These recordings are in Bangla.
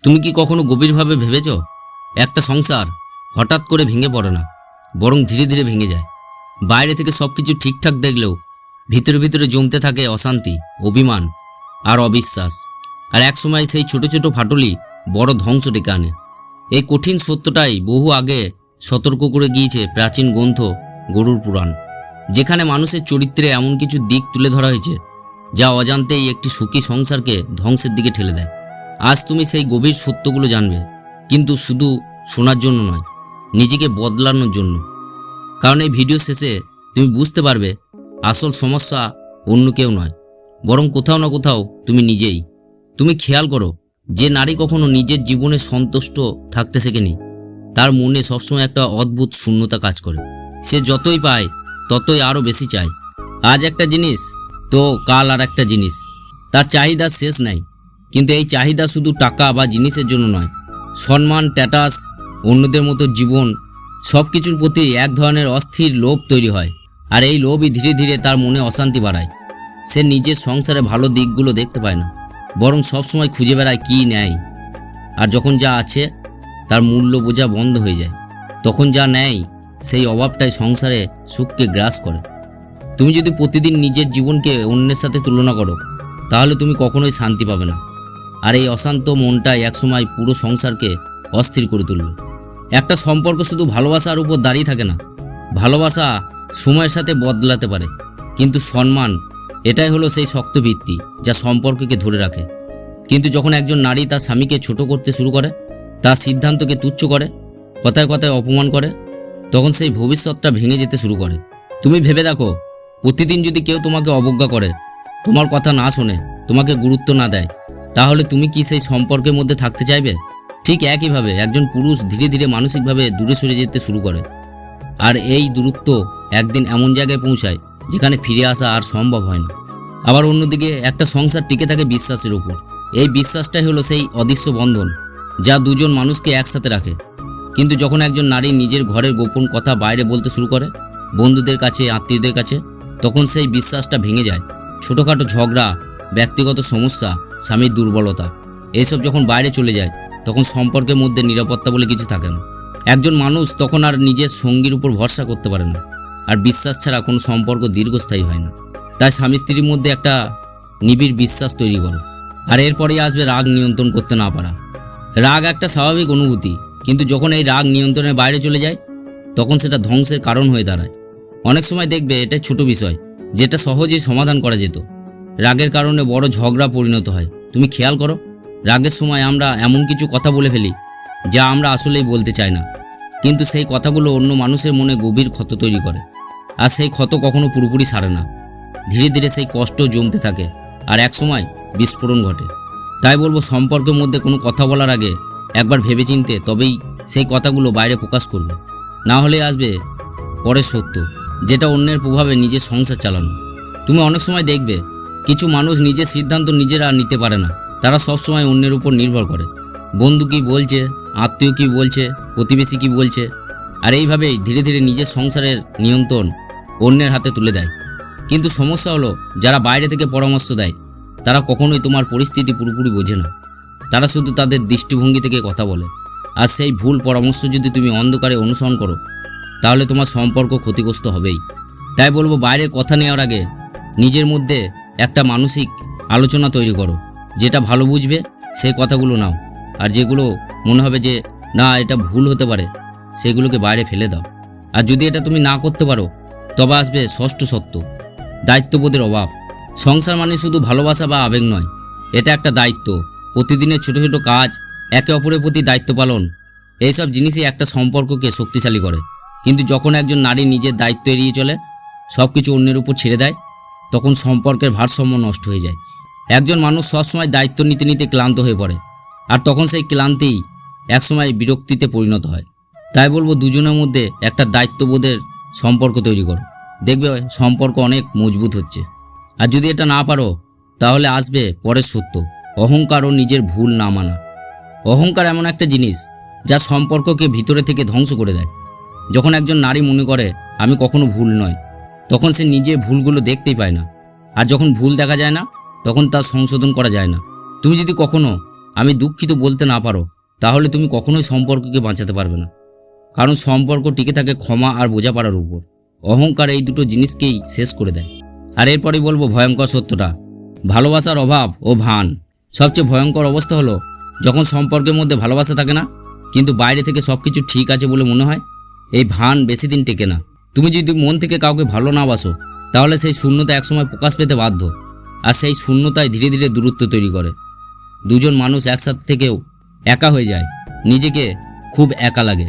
তুমি কি কখনো গভীরভাবে ভেবেছ একটা সংসার হঠাৎ করে ভেঙে পড়ে না, বরং ধীরে ধীরে ভেঙে যায়। বাইরে থেকে সব কিছু ঠিকঠাক দেখলেও ভিতরে ভিতরে জমতে থাকে অশান্তি, অভিমান আর অবিশ্বাস। আর একসময় সেই ছোট ছোট ফাটলই বড় ধ্বংস ডেকে আনে। এই কঠিন সত্যটাই বহু আগে সতর্ক করে গিয়েছে প্রাচীন গ্রন্থ গরুর পুরাণ, যেখানে মানুষের চরিত্রে এমন কিছু দিক তুলে ধরা হয়েছে যা অজান্তেই একটি সুখী সংসারকে ধ্বংসের দিকে ঠেলে দেয়। আজ তুমি সেই গভীর সত্যগুলো জানবে, কিন্তু শুধু শোনার জন্য নয়, নিজেকে বদলানোর জন্য। কারণ এই ভিডিও শেষে তুমি বুঝতে পারবে আসল সমস্যা অন্য কেউ নয়, বরং কোথাও না কোথাও তুমি নিজেই। তুমি খেয়াল করো, যে নারী কখনো নিজের জীবনে সন্তুষ্ট থাকতে শেখেনি, তার মনে সবসময় একটা অদ্ভুত শূন্যতা কাজ করে। সে যতই পায় ততই আরও বেশি চায়। আজ একটা জিনিস তো কাল আর একটা জিনিস, তার চাহিদা শেষ নাই। কিন্তু এই চাহিদা শুধু টাকা বা জিনিসের জন্য নয়, সম্মান, স্ট্যাটাস, অন্যদের মতো জীবন, সব কিছুর প্রতি এক ধরনের অস্থির লোভ তৈরি হয়। আর এই লোভই ধীরে ধীরে তার মনে অশান্তি বাড়ায়। সে নিজের সংসারে ভালো দিকগুলো দেখতে পায় না, বরং সবসময় খুঁজে বেড়ায় কী নেয়। আর যখন যা আছে তার মূল্য বোঝা বন্ধ হয়ে যায়, তখন যা নেয় সেই অভাবটাই সংসারে সুখকে গ্রাস করে। তুমি যদি প্রতিদিন নিজের জীবনকে অন্যের সাথে তুলনা করো, তাহলে তুমি কখনোই শান্তি পাবে না। আর এই অশান্ত মনটাই একসময় পুরো সংসারকে অস্থির করে তুলবে। একটা সম্পর্ক শুধু ভালোবাসার উপর দাঁড়িয়ে থাকে না। ভালোবাসা সময়ের সাথে বদলাতে পারে, কিন্তু সম্মান, এটাই হলো সেই শক্ত ভিত্তি যা সম্পর্ককে ধরে রাখে। কিন্তু যখন একজন নারী তার স্বামীকে ছোট করতে শুরু করে, তার সিদ্ধান্তকে তুচ্ছ করে, কথায় কথায় অপমান করে, তখন সেই ভবিষ্যৎটা ভেঙে যেতে শুরু করে। তুমি ভেবে দেখো, প্রতিদিন যদি কেউ তোমাকে অবজ্ঞা করে, তোমার কথা না শোনে, তোমাকে গুরুত্ব না দেয়, তাহলে তুমি কি সেই সম্পর্কের মধ্যে থাকতে চাইবে? ঠিক একইভাবে একজন পুরুষ ধীরে ধীরে মানসিকভাবে দূরে সরে যেতে শুরু করে। আর এই দূরত্ব একদিন এমন জায়গায় পৌঁছায় যেখানে ফিরে আসা আর সম্ভব হয় না। আবার অন্যদিকে একটা সংসার টিকে থাকে বিশ্বাসের উপর। এই বিশ্বাসটাই হলো সেই অদৃশ্য বন্ধন যা দুজন মানুষকে একসাথে রাখে। কিন্তু যখন একজন নারী নিজের ঘরের গোপন কথা বাইরে বলতে শুরু করে, বন্ধুদের কাছে, আত্মীয়দের কাছে, তখন সেই বিশ্বাসটা ভেঙে যায়। ছোটোখাটো ঝগড়া, ব্যক্তিগত সমস্যা, স্বামীর দুর্বলতা, এইসব যখন বাইরে চলে যায়, তখন সম্পর্কের মধ্যে নিরাপত্তা বলে কিছু থাকে না। একজন মানুষ তখন আর নিজের সঙ্গীর উপর ভরসা করতে পারে না। আর বিশ্বাস ছাড়া কোনো সম্পর্ক দীর্ঘস্থায়ী হয় না। তাই স্বামী স্ত্রীর মধ্যে একটা নিবিড় বিশ্বাস তৈরি করো। আর এরপরেই আসবে রাগ নিয়ন্ত্রণ করতে না পারা। রাগ একটা স্বাভাবিক অনুভূতি, কিন্তু যখন এই রাগ নিয়ন্ত্রণের বাইরে চলে যায়, তখন সেটা ধ্বংসের কারণ হয়ে দাঁড়ায়। অনেক সময় দেখবে এটা ছোট বিষয় যেটা সহজেই সমাধান করা যেত, রাগের কারণে বড় ঝগড়া পরিণত হয়। তুমি খেয়াল করো, রাগের সময় আমরা এমন কিছু কথা বলে ফেলি যা আমরা আসলেই বলতে চাই না, কিন্তু সেই কথাগুলো অন্য মানুষের মনে গভীর ক্ষত তৈরি করে। আর সেই ক্ষত কখনো পুরোপুরি সারে না। ধীরে ধীরে সেই কষ্ট জমতে থাকে, আর একসময় বিস্ফোরণ ঘটে। তাই বলবো, সম্পর্কের মধ্যে কোনো কথা বলার আগে একবার ভেবেচিন্তে তবেই সেই কথাগুলো বাইরে প্রকাশ করবে। না হলে আসবে পরের সত্য, যেটা অন্যের প্রভাবে নিজের সংসার চালানো। তুমি অনেক সময় দেখবে কিছু মানুষ নিজের সিদ্ধান্ত নিজেরা নিতে পারে না। তারা সবসময় অন্যের উপর নির্ভর করে। বন্ধু কী বলছে, আত্মীয় কী বলছে, প্রতিবেশী কী বলছে, আর এইভাবেই ধীরে ধীরে নিজের সংসারের নিয়ন্ত্রণ অন্যের হাতে তুলে দেয়। কিন্তু সমস্যা হলো, যারা বাইরে থেকে পরামর্শ দেয় তারা কখনোই তোমার পরিস্থিতি পুরোপুরি বোঝে না। তারা শুধু তাদের দৃষ্টিভঙ্গি থেকে কথা বলে। আর সেই ভুল পরামর্শ যদি তুমি অন্ধকারে অনুসরণ করো, তাহলে তোমার সম্পর্ক ক্ষতিগ্রস্ত হবেই। তাই বলবো, বাইরের কথা নেওয়ার আগে নিজের মধ্যে একটা মানসিক আলোচনা তৈরি করো। যেটা ভালো বুঝবে সেই কথাগুলো নাও, আর যেগুলো মনে হবে যে না, এটা ভুল হতে পারে, সেগুলোকে বাইরে ফেলে দাও। আর যদি এটা তুমি না করতে পারো, তবে আসবে ষষ্ঠ সত্য, দায়িত্ববোধের অভাব। সংসার মানে শুধু ভালোবাসা বা আবেগ নয়, এটা একটা দায়িত্ব। প্রতিদিনের ছোট ছোট কাজ, একে অপরের প্রতি দায়িত্ব পালন, এইসব জিনিসই একটা সম্পর্ককে শক্তিশালী করে। কিন্তু যখন একজন নারী নিজের দায়িত্ব এড়িয়ে চলে, সব কিছু অন্যের উপর ছেড়ে দেয়, তখন সম্পর্কের ভারসাম্য নষ্ট হয়ে যায়। একজন মানুষ সবসময় দায়িত্ব নিতে নিতে ক্লান্ত হয়ে পড়ে, আর তখন সেই ক্লান্তি একসময় বিরক্তিতে পরিণত হয়। তাই বলবো, দুজনের মধ্যে একটা দায়িত্ববোধের সম্পর্ক তৈরি করো। দেখবে সম্পর্ক অনেক মজবুত হচ্ছে। আর যদি এটা না পারো, তাহলে আসবে পরের সত্য, অহংকার ও নিজের ভুল না মানা। অহংকার এমন একটা জিনিস যা সম্পর্ককে ভিতরে থেকে ধ্বংস করে দেয়। যখন একজন নারী মনে করে আমি কখনো ভুল নয়, তখন সে নিজে ভুলগুলো দেখতেই পায় না। আর যখন ভুল দেখা যায় না, তখন তা সংশোধন করা যায় না। তুমি যদি কখনো আমি দুঃখিত বলতে না পারো, তাহলে তুমি কখনোই সম্পর্ককে বাঁচাতে পারবে না। কারণ সম্পর্ক টিকে থাকে ক্ষমা আর বোঝাপড়ার উপর। অহংকার এই দুটো জিনিসকেই শেষ করে দেয়। আর এরপরেই বলবো ভয়ঙ্কর সত্যটা, ভালোবাসার অভাব ও ভান। সবচেয়ে ভয়ঙ্কর অবস্থা হলো যখন সম্পর্কের মধ্যে ভালোবাসা থাকে না, কিন্তু বাইরে থেকে সব কিছু ঠিক আছে বলে মনে হয়। এই ভান বেশি দিন টেকে না। তুমি যদি মন থেকে কাউকে ভালো না বাসো, তাহলে সেই শূন্যতা একসময় প্রকাশ পেতে বাধ্য। আর সেই শূন্যতায় ধীরে ধীরে দূরত্ব তৈরি করে। দুজন মানুষ একসাথে থেকেও একা হয়ে যায়, নিজেকে খুব একা লাগে।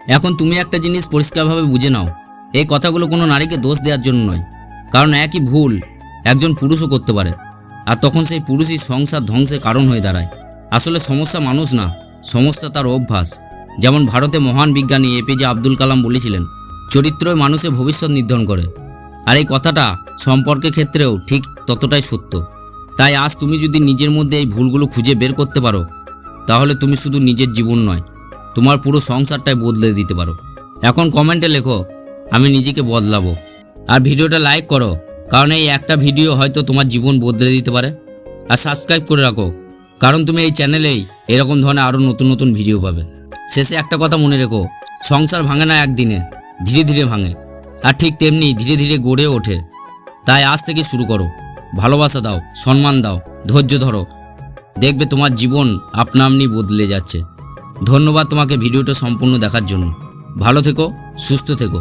এখন তুমি একটা জিনিস পরিষ্কারভাবে বুঝে নাও, এই কথাগুলো কোনো নারীকে দোষ দেওয়ার জন্য নয়। কারণ একই ভুল একজন পুরুষও করতে পারে, আর তখন সেই পুরুষই সংসার ধ্বংসের কারণ হয়ে দাঁড়ায়। আসলে সমস্যা মানুষ না, সমস্যা তার অভ্যাস। যেমন ভারতে মহান বিজ্ঞানী এপিজে আব্দুল কালাম বলেছিলেন, চরিত্রই মানুষের ভবিষ্যৎ নির্ধারণ করে। আর এই কথাটা সম্পর্কের ক্ষেত্রেও ঠিক ততটাই সত্য। তাই আজ তুমি যদি নিজের মধ্যে এই ভুলগুলো খুঁজে বের করতে পারো, তাহলে তুমি শুধু নিজের জীবন নয়, তোমার পুরো সংসারটাই বদলে দিতে পারো। এখন কমেন্টে লেখো, আমি নিজেকে বদলাবো। আর ভিডিওটা লাইক করো, কারণ এই একটা ভিডিও হয়তো তোমার জীবন বদলে দিতে পারে। আর সাবস্ক্রাইব করে রাখো, কারণ তুমি এই চ্যানেলেই এরকম ধরনের আরও নতুন নতুন ভিডিও পাবে। শেষে একটা কথা মনে রেখো, সংসার ভাঙে না একদিনে, ধীরে ধীরে ভাঙে। আর ঠিক তেমনি ধীরে ধীরে গড়ে ওঠে। তাই আজ থেকে শুরু করো, ভালোবাসা দাও, সম্মান দাও, ধৈর্য ধরো। দেখবে তোমার জীবন আপনা আপনি বদলে যাচ্ছে। ধন্যবাদ তোমাকে ভিডিওটা সম্পূর্ণ দেখার জন্য। ভালো থেকো, সুস্থ থেকো।